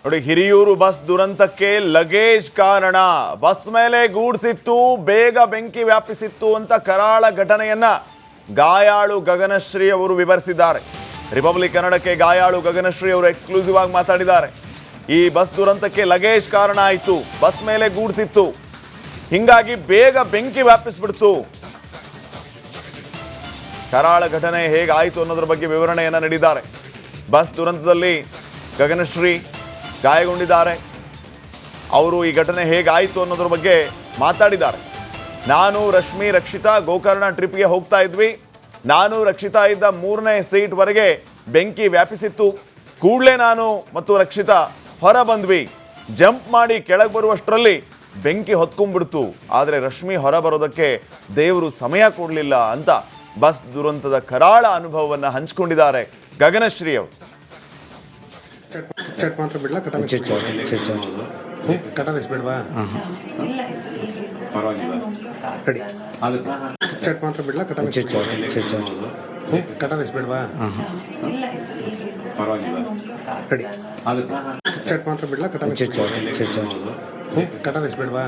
ನೋಡಿ, ಹಿರಿಯೂರು ಬಸ್ ದುರಂತಕ್ಕೆ ಲಗೇಜ್ ಕಾರಣ. ಬಸ್ ಮೇಲೆ ಗೂಡ್ಸಿತ್ತು, ಬೇಗ ಬೆಂಕಿ ವ್ಯಾಪಿಸಿತ್ತು ಅಂತ ಕರಾಳ ಘಟನೆಯನ್ನ ಗಾಯಾಳು ಗಗನಶ್ರೀ ಅವರು ವಿವರಿಸಿದ್ದಾರೆ. ರಿಪಬ್ಲಿಕ್ ಕನ್ನಡಕ್ಕೆ ಗಾಯಾಳು ಗಗನಶ್ರೀ ಅವರು ಎಕ್ಸ್ಕ್ಲೂಸಿವ್ ಆಗಿ ಮಾತಾಡಿದ್ದಾರೆ. ಈ ಬಸ್ ದುರಂತಕ್ಕೆ ಲಗೇಜ್ ಕಾರಣ ಆಯಿತು, ಬಸ್ ಮೇಲೆ ಗೂಡ್ಸಿತ್ತು, ಹಿಂಗಾಗಿ ಬೇಗ ಬೆಂಕಿ ವ್ಯಾಪಿಸ್ಬಿಡ್ತು. ಕರಾಳ ಘಟನೆ ಹೇಗಾಯಿತು ಅನ್ನೋದ್ರ ಬಗ್ಗೆ ವಿವರಣೆಯನ್ನ ನೀಡಿದ್ದಾರೆ. ಬಸ್ ದುರಂತದಲ್ಲಿ ಗಗನಶ್ರೀ ಗಾಯಗೊಂಡಿದ್ದಾರೆ. ಅವರು ಈ ಘಟನೆ ಹೇಗಾಯಿತು ಅನ್ನೋದ್ರ ಬಗ್ಗೆ ಮಾತಾಡಿದ್ದಾರೆ. ನಾನು ರಶ್ಮಿ ರಕ್ಷಿತಾ ಗೋಕರ್ಣ ಟ್ರಿಪ್ಗೆ ಹೋಗ್ತಾ ಇದ್ವಿ. ನಾನು ರಕ್ಷಿತಾ ಇದ್ದ 3ನೇ ಸೀಟ್ವರೆಗೆ ಬೆಂಕಿ ವ್ಯಾಪಿಸಿತ್ತು. ಕೂಡಲೇ ನಾನು ಮತ್ತು ರಕ್ಷಿತಾ ಹೊರ ಬಂದ್ವಿ. ಜಂಪ್ ಮಾಡಿ ಕೆಳಗೆ ಬರುವಷ್ಟರಲ್ಲಿ ಬೆಂಕಿ ಹೊತ್ಕೊಂಡ್ಬಿಡ್ತು. ಆದರೆ ರಶ್ಮಿ ಹೊರ ಬರೋದಕ್ಕೆ ದೇವರು ಸಮಯ ಕೊಡಲಿಲ್ಲ ಅಂತ ಬಸ್ ದುರಂತದ ಕರಾಳ ಅನುಭವವನ್ನು ಹಂಚಿಕೊಂಡಿದ್ದಾರೆ ಗಗನಶ್ರೀ ಅವರು. ಮಾತ್ರ ಬಿಡ್ಲಾ ಕಟ ಬಿಸ್ಬೇಡ್ವಾ ಮಾತ್ರ ಬಿಡ್ಲಾ ಕಟ ಬಿಸ್ಬೇಡ್ವಾ ಮಾತ್ರ ಬಿಡ್ಲಾ ಕಟ ಬಿಸ್ಬೇಡ್ವಾ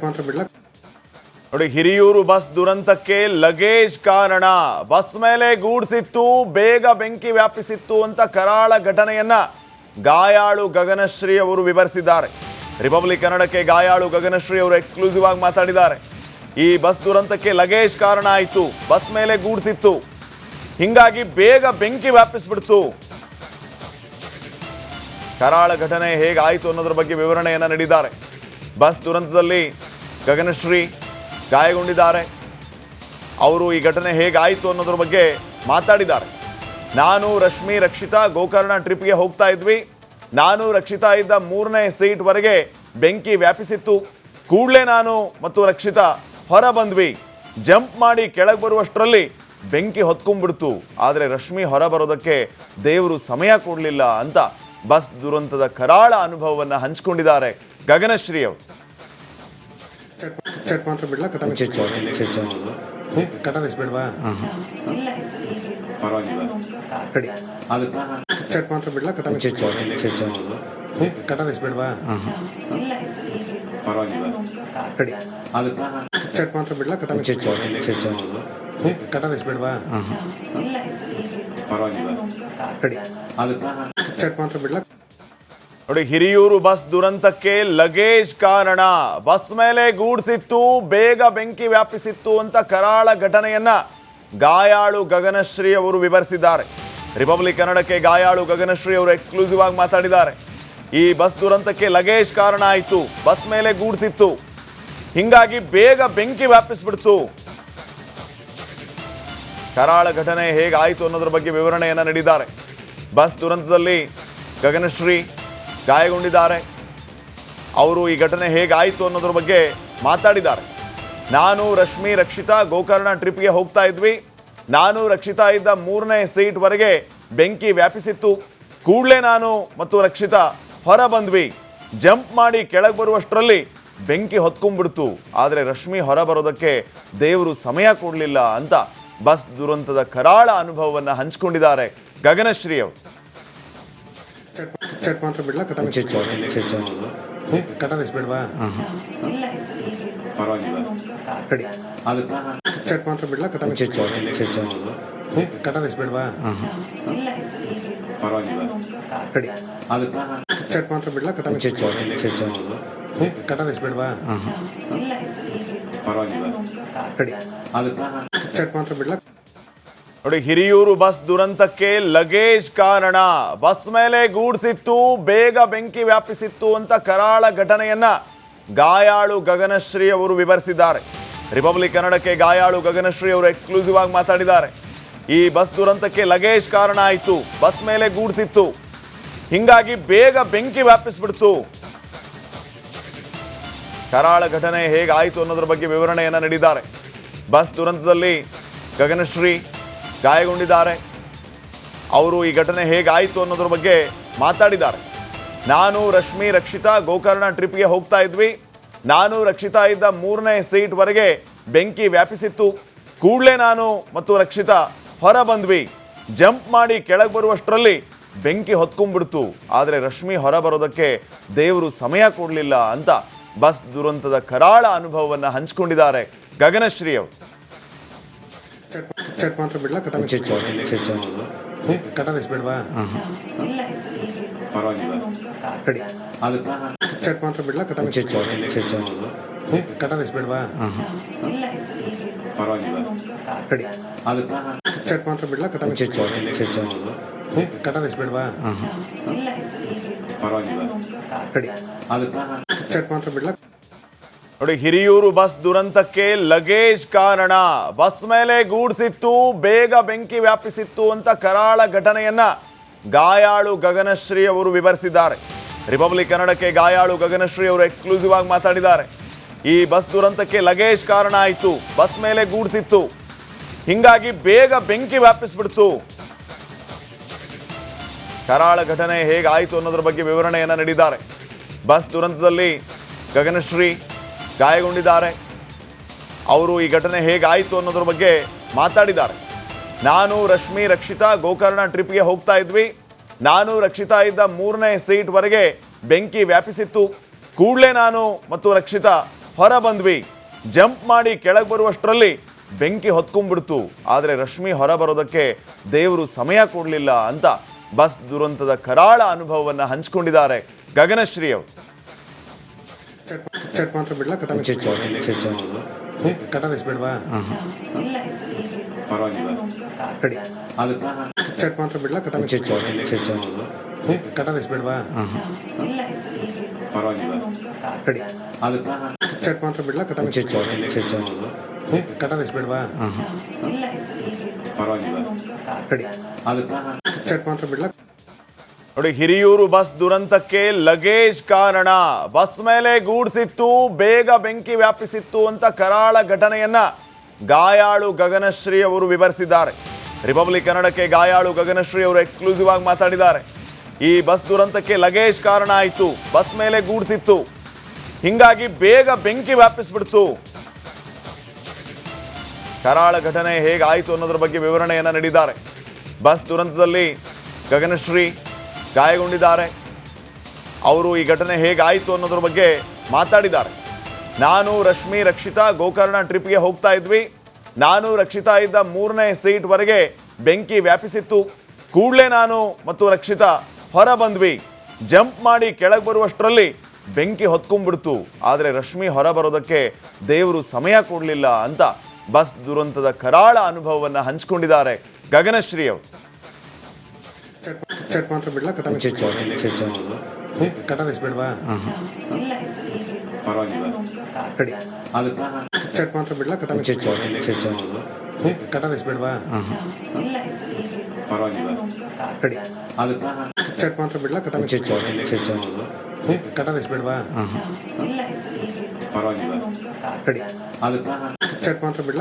ಮಾತ್ರ ಬಿಡ್ಲಾ. ನೋಡಿ, ಹಿರಿಯೂರು ಬಸ್ ದುರಂತಕ್ಕೆ ಲಗೇಜ್ ಕಾರಣ. ಬಸ್ ಮೇಲೆ ಗೂಡ್ಸಿತ್ತು, ಬೇಗ ಬೆಂಕಿ ವ್ಯಾಪಿಸಿತ್ತು ಅಂತ ಕರಾಳ ಘಟನೆಯನ್ನ ಗಾಯಾಳು ಗಗನಶ್ರೀ ಅವರು ವಿವರಿಸಿದ್ದಾರೆ. ರಿಪಬ್ಲಿಕ್ ಕನ್ನಡಕ್ಕೆ ಗಾಯಾಳು ಗಗನಶ್ರೀ ಅವರು ಎಕ್ಸ್ಕ್ಲೂಸಿವ್ ಆಗಿ ಮಾತಾಡಿದ್ದಾರೆ. ಈ ಬಸ್ ದುರಂತಕ್ಕೆ ಲಗೇಜ್ ಕಾರಣ ಆಯಿತು, ಬಸ್ ಮೇಲೆ ಗೂಡ್ಸಿತ್ತು, ಹಿಂಗಾಗಿ ಬೇಗ ಬೆಂಕಿ ವ್ಯಾಪಿಸ್ಬಿಡ್ತು. ಕರಾಳ ಘಟನೆ ಹೇಗಾಯಿತು ಅನ್ನೋದ್ರ ಬಗ್ಗೆ ವಿವರಣೆಯನ್ನ ನೀಡಿದ್ದಾರೆ. ಬಸ್ ದುರಂತದಲ್ಲಿ ಗಗನಶ್ರೀ ಗಾಯಗೊಂಡಿದ್ದಾರೆ. ಅವರು ಈ ಘಟನೆ ಹೇಗಾಯಿತು ಅನ್ನೋದ್ರ ಬಗ್ಗೆ ಮಾತಾಡಿದ್ದಾರೆ. ನಾನು ರಶ್ಮಿ ರಕ್ಷಿತಾ ಗೋಕರ್ಣ ಟ್ರಿಪ್ಗೆ ಹೋಗ್ತಾ ಇದ್ವಿ. ನಾನು ರಕ್ಷಿತಾ ಇದ್ದ 3ನೇ ಸೀಟ್ವರೆಗೆ ಬೆಂಕಿ ವ್ಯಾಪಿಸಿತ್ತು. ಕೂಡಲೇ ನಾನು ಮತ್ತು ರಕ್ಷಿತಾ ಹೊರ ಬಂದ್ವಿ. ಜಂಪ್ ಮಾಡಿ ಕೆಳಗೆ ಬರುವಷ್ಟರಲ್ಲಿ ಬೆಂಕಿ ಹೊತ್ಕೊಂಡ್ಬಿಡ್ತು. ಆದರೆ ರಶ್ಮಿ ಹೊರ ಬರೋದಕ್ಕೆ ದೇವರು ಸಮಯ ಕೊಡಲಿಲ್ಲ ಅಂತ ಬಸ್ ದುರಂತದ ಕರಾಳ ಅನುಭವವನ್ನು ಹಂಚಿಕೊಂಡಿದ್ದಾರೆ ಗಗನಶ್ರೀ ಅವರು. ಮಾತ್ರ ಬಿಡ್ಲಾ ಕಟ ಬಿಸ್ಬೇಡ್ವಾ ಮಾತ್ರ ಬಿಡ್ಲಾ ಕಟ ಬಿಸ್ಬೇಡ್ವಾ ಮಾತ್ರ ಬಿಡ್ಲಾ ಕಟ ಬಿಸ್ಬೇಡ್ವಾ ಮಾತ್ರ ಬಿಡ್ಲಾ. ನೋಡಿ, ಹಿರಿಯೂರು ಬಸ್ ದುರಂತಕ್ಕೆ ಲಗೇಜ್ ಕಾರಣ. ಬಸ್ ಮೇಲೆ ಗೂಡ್ಸಿತ್ತು, ಬೇಗ ಬೆಂಕಿ ವ್ಯಾಪಿಸಿತ್ತು ಅಂತ ಕರಾಳ ಘಟನೆಯನ್ನ ಗಾಯಾಳು ಗಗನಶ್ರೀ ಅವರು ವಿವರಿಸಿದ್ದಾರೆ. ರಿಪಬ್ಲಿಕ್ ಕನ್ನಡಕ್ಕೆ ಗಾಯಾಳು ಗಗನಶ್ರೀ ಅವರು ಎಕ್ಸ್ಕ್ಲೂಸಿವ್ ಆಗಿ ಮಾತಾಡಿದ್ದಾರೆ. ಈ ಬಸ್ ದುರಂತಕ್ಕೆ ಲಗೇಜ್ ಕಾರಣ ಆಯಿತು, ಬಸ್ ಮೇಲೆ ಗೂಡ್ಸಿತ್ತು, ಹಿಂಗಾಗಿ ಬೇಗ ಬೆಂಕಿ ವ್ಯಾಪಿಸ್ಬಿಡ್ತು. ಕರಾಳ ಘಟನೆ ಹೇಗಾಯಿತು ಅನ್ನೋದ್ರ ಬಗ್ಗೆ ವಿವರಣೆಯನ್ನ ನೀಡಿದ್ದಾರೆ. ಬಸ್ ದುರಂತದಲ್ಲಿ ಗಗನಶ್ರೀ ಗಾಯಗೊಂಡಿದ್ದಾರೆ. ಅವರು ಈ ಘಟನೆ ಹೇಗಾಯಿತು ಅನ್ನೋದ್ರ ಬಗ್ಗೆ ಮಾತಾಡಿದ್ದಾರೆ. ನಾನು ರಶ್ಮಿ ರಕ್ಷಿತಾ ಗೋಕರ್ಣ ಟ್ರಿಪ್ಗೆ ಹೋಗ್ತಾ ಇದ್ವಿ. ನಾನು ರಕ್ಷಿತಾ ಇದ್ದ 3ನೇ ಸೀಟ್ವರೆಗೆ ಬೆಂಕಿ ವ್ಯಾಪಿಸಿತ್ತು. ಕೂಡಲೇ ನಾನು ಮತ್ತು ರಕ್ಷಿತಾ ಹೊರ ಬಂದ್ವಿ. ಜಂಪ್ ಮಾಡಿ ಕೆಳಗೆ ಬರುವಷ್ಟರಲ್ಲಿ ಬೆಂಕಿ ಹೊತ್ಕೊಂಡ್ಬಿಡ್ತು. ಆದರೆ ರಶ್ಮಿ ಹೊರ ಬರೋದಕ್ಕೆ ದೇವರು ಸಮಯ ಕೊಡಲಿಲ್ಲ ಅಂತ ಬಸ್ ದುರಂತದ ಕರಾಳ ಅನುಭವವನ್ನು ಹಂಚಿಕೊಂಡಿದ್ದಾರೆ ಗಗನಶ್ರೀ ಅವರು. ಮಾತ್ರ ಬಿಡ್ಲಾ ಕಟ ಬಿಸ್ಬೇಡ್ವಾ ಮಾತ್ರ ಬಿಡ್ಲಾ ಕಟ ಬಿಸ್ಬೇಡ್ವಾ ಮಾತ್ರ ಬಿಡ್ಲಾ ಕಟ ಬಿಸ್ಬೇಡ್ವಾ ಮಾತ್ರ ಬಿಡ್ಲಾ. ನೋಡಿ, ಹಿರಿಯೂರು ಬಸ್ ದುರಂತಕ್ಕೆ ಲಗೇಜ್ ಕಾರಣ. ಬಸ್ ಮೇಲೆ ಗೂಡ್ಸಿತ್ತು, ಬೇಗ ಬೆಂಕಿ ವ್ಯಾಪಿಸಿತ್ತು ಅಂತ ಕರಾಳ ಘಟನೆಯನ್ನ ಗಾಯಾಳು ಗಗನಶ್ರೀ ಅವರು ವಿವರಿಸಿದ್ದಾರೆ. ರಿಪಬ್ಲಿಕ್ ಕನ್ನಡಕ್ಕೆ ಗಾಯಾಳು ಗಗನಶ್ರೀ ಅವರು ಎಕ್ಸ್ಕ್ಲೂಸಿವ್ ಆಗಿ ಮಾತಾಡಿದ್ದಾರೆ. ಈ ಬಸ್ ದುರಂತಕ್ಕೆ ಲಗೇಜ್ ಕಾರಣ ಆಯಿತು, ಬಸ್ ಮೇಲೆ ಗೂಡ್ಸಿತ್ತು, ಹಿಂಗಾಗಿ ಬೇಗ ಬೆಂಕಿ ವ್ಯಾಪಿಸ್ಬಿಡ್ತು. ಕರಾಳ ಘಟನೆ ಹೇಗಾಯಿತು ಅನ್ನೋದ್ರ ಬಗ್ಗೆ ವಿವರಣೆಯನ್ನ ನೀಡಿದ್ದಾರೆ. ಬಸ್ ದುರಂತದಲ್ಲಿ ಗಗನಶ್ರೀ ಗಾಯಗೊಂಡಿದ್ದಾರೆ. ಅವರು ಈ ಘಟನೆ ಹೇಗಾಯಿತು ಅನ್ನೋದ್ರ ಬಗ್ಗೆ ಮಾತಾಡಿದ್ದಾರೆ. ನಾನು ರಶ್ಮಿ ರಕ್ಷಿತಾ ಗೋಕರ್ಣ ಟ್ರಿಪ್ಗೆ ಹೋಗ್ತಾ ಇದ್ವಿ. ನಾನು ರಕ್ಷಿತಾ ಇದ್ದ 3ನೇ ಸೀಟ್ವರೆಗೆ ಬೆಂಕಿ ವ್ಯಾಪಿಸಿತ್ತು. ಕೂಡಲೇ ನಾನು ಮತ್ತು ರಕ್ಷಿತಾ ಹೊರ ಬಂದ್ವಿ. ಜಂಪ್ ಮಾಡಿ ಕೆಳಗೆ ಬರುವಷ್ಟರಲ್ಲಿ ಬೆಂಕಿ ಹೊತ್ಕೊಂಡ್ಬಿಡ್ತು. ಆದರೆ ರಶ್ಮಿ ಹೊರ ಬರೋದಕ್ಕೆ ದೇವರು ಸಮಯ ಕೊಡಲಿಲ್ಲ ಅಂತ ಬಸ್ ದುರಂತದ ಕರಾಳ ಅನುಭವವನ್ನು ಹಂಚಿಕೊಂಡಿದ್ದಾರೆ ಗಗನಶ್ರೀ ಅವರು. ಚಟ್ ಮಾತ್ರ ಬಿಡ್ಲಾ ಕಟ ಕಟಮಿಸ್ಬಿಡ್ವಾ ರೆಡಿ ಚಟ್ ಮಾತ್ರ ಬಿಡ್ಲಾ ಕಟಮಿಸ್ಬಿಡ್ವಾ ರೆಡಿ ಚಟ್ ಮಾತ್ರ ಬಿಡ್ಲಾ ಕಟಮಿಸ್ಬಿಡ್ವಾ ರೆಡಿ ಚಟ್ ಮಾತ್ರ ಬಿಡ್ಲಾ. ನೋಡಿ, ಹಿರಿಯೂರು ಬಸ್ ದುರಂತಕ್ಕೆ ಲಗೇಜ್ ಕಾರಣ. ಬಸ್ ಮೇಲೆ ಗೂಡ್ಸಿತ್ತು, ಬೇಗ ಬೆಂಕಿ ವ್ಯಾಪಿಸಿತ್ತು ಅಂತ ಕರಾಳ ಘಟನೆಯನ್ನ ಗಾಯಾಳು ಗಗನಶ್ರೀ ಅವರು ವಿವರಿಸಿದ್ದಾರೆ. ರಿಪಬ್ಲಿಕ್ ಕನ್ನಡಕ್ಕೆ ಗಾಯಾಳು ಗಗನಶ್ರೀ ಅವರು ಎಕ್ಸ್ಕ್ಲೂಸಿವ್ ಆಗಿ ಮಾತಾಡಿದ್ದಾರೆ. ಈ ಬಸ್ ದುರಂತಕ್ಕೆ ಲಗೇಜ್ ಕಾರಣ ಆಯಿತು, ಬಸ್ ಮೇಲೆ ಗೂಡ್ಸಿತ್ತು, ಹಿಂಗಾಗಿ ಬೇಗ ಬೆಂಕಿ ವ್ಯಾಪಿಸ್ಬಿಡ್ತು. ಕರಾಳ ಘಟನೆ ಹೇಗಾಯಿತು ಅನ್ನೋದ್ರ ಬಗ್ಗೆ ವಿವರಣೆಯನ್ನ ನೀಡಿದ್ದಾರೆ. ಬಸ್ ದುರಂತದಲ್ಲಿ ಗಗನಶ್ರೀ ಗಾಯಗೊಂಡಿದ್ದಾರೆ. ಅವರು ಈ ಘಟನೆ ಹೇಗಾಯಿತು ಅನ್ನೋದ್ರ ಬಗ್ಗೆ ಮಾತಾಡಿದ್ದಾರೆ. ನಾನು, ರಶ್ಮಿ, ರಕ್ಷಿತಾ ಗೋಕರ್ಣ ಟ್ರಿಪ್ಗೆ ಹೋಗ್ತಾ ಇದ್ವಿ. ನಾನು, ರಕ್ಷಿತಾ ಇದ್ದ 3ನೇ ಸೀಟ್ವರೆಗೆ ಬೆಂಕಿ ವ್ಯಾಪಿಸಿತ್ತು. ಕೂಡಲೇ ನಾನು ಮತ್ತು ರಕ್ಷಿತಾ ಹೊರ ಬಂದ್ವಿ. ಜಂಪ್ ಮಾಡಿ ಕೆಳಗೆ ಬರುವಷ್ಟರಲ್ಲಿ ಬೆಂಕಿ ಹೊತ್ಕೊಂಡ್ಬಿಡ್ತು. ಆದರೆ ರಶ್ಮಿ ಹೊರ ಬರೋದಕ್ಕೆ ದೇವರು ಸಮಯ ಕೊಡಲಿಲ್ಲ ಅಂತ ಬಸ್ ದುರಂತದ ಕರಾಳ ಅನುಭವವನ್ನು ಹಂಚಿಕೊಂಡಿದ್ದಾರೆ ಗಗನಶ್ರೀ ಅವರು. ಚಟ್ ಮಾತ್ರ ಬಿಡ್ಲಾ ಕಟಮಿಸ್ಬಿಡ್ವಾ ರೆಡಿ ಚಟ್ ಮಾತ್ರ ಬಿಡ್ಲಾ ಕಟಮಿಸ್ಬಿಡ್ವಾ ರೆಡಿ ಚಟ್ ಮಾತ್ರ ಬಿಡ್ಲಾ ಕಟಮಿಸ್ಬಿಡ್ವಾ ರೆಡಿ ಚಟ್ ಮಾತ್ರ ಬಿಡ್ಲಾ. ನೋಡಿ, ಹಿರಿಯೂರು ಬಸ್ ದುರಂತಕ್ಕೆ ಲಗೇಜ್ ಕಾರಣ. ಬಸ್ ಮೇಲೆ ಗೂಡ್ಸಿತ್ತು, ಬೇಗ ಬೆಂಕಿ ವ್ಯಾಪಿಸಿತ್ತು ಅಂತ ಕರಾಳ ಘಟನೆಯನ್ನ ಗಾಯಾಳು ಗಗನಶ್ರೀ ಅವರು ವಿವರಿಸಿದ್ದಾರೆ. ರಿಪಬ್ಲಿಕ್ ಕನ್ನಡಕ್ಕೆ ಗಾಯಾಳು ಗಗನಶ್ರೀ ಅವರು ಎಕ್ಸ್ಕ್ಲೂಸಿವ್ ಆಗಿ ಮಾತಾಡಿದ್ದಾರೆ. ಈ ಬಸ್ ದುರಂತಕ್ಕೆ ಲಗೇಜ್ ಕಾರಣ ಆಯಿತು, ಬಸ್ ಮೇಲೆ ಗೂಡ್ಸಿತ್ತು, ಹಿಂಗಾಗಿ ಬೇಗ ಬೆಂಕಿ ವ್ಯಾಪಿಸ್ಬಿಡ್ತು. ಕರಾಳ ಘಟನೆ ಹೇಗಾಯಿತು ಅನ್ನೋದ್ರ ಬಗ್ಗೆ ವಿವರಣೆಯನ್ನ ನೀಡಿದ್ದಾರೆ. ಬಸ್ ದುರಂತದಲ್ಲಿ ಗಗನಶ್ರೀ ಗಾಯಗೊಂಡಿದ್ದಾರೆ. ಅವರು ಈ ಘಟನೆ ಹೇಗಾಯಿತು ಅನ್ನೋದ್ರ ಬಗ್ಗೆ ಮಾತಾಡಿದ್ದಾರೆ. ನಾನು, ರಶ್ಮಿ, ರಕ್ಷಿತಾ ಗೋಕರ್ಣ ಟ್ರಿಪ್ಗೆ ಹೋಗ್ತಾ ಇದ್ವಿ. ನಾನು, ರಕ್ಷಿತಾ ಇದ್ದ 3ನೇ ಸೀಟ್ವರೆಗೆ ಬೆಂಕಿ ವ್ಯಾಪಿಸಿತ್ತು. ಕೂಡಲೇ ನಾನು ಮತ್ತು ರಕ್ಷಿತಾ ಹೊರ ಬಂದ್ವಿ. ಜಂಪ್ ಮಾಡಿ ಕೆಳಗೆ ಬರುವಷ್ಟರಲ್ಲಿ ಬೆಂಕಿ ಹೊತ್ಕೊಂಡ್ಬಿಡ್ತು. ಆದರೆ ರಶ್ಮಿ ಹೊರ ಬರೋದಕ್ಕೆ ದೇವರು ಸಮಯ ಕೊಡಲಿಲ್ಲ ಅಂತ ಬಸ್ ದುರಂತದ ಕರಾಳ ಅನುಭವವನ್ನು ಹಂಚಿಕೊಂಡಿದ್ದಾರೆ ಗಗನಶ್ರೀ ಅವರು. ಚಟ್ ಮಾತ್ರ ಬಿಡ್ಲಾ ಕಟಮಿಸ್ಬಿಡ್ವಾ ರೆಡಿ ಚಟ್ ಮಾತ್ರ ಬಿಡ್ಲಾ ಕಟಮಿಸ್ಬಿಡ್ವಾ ರೆಡಿ ಚಟ್ ಮಾತ್ರ ಬಿಡ್ಲಾ ಕಟಮಿಸ್ಬಿಡ್ವಾ ರೆಡಿ ಚಟ್ ಮಾತ್ರ ಬಿಡ್ಲಾ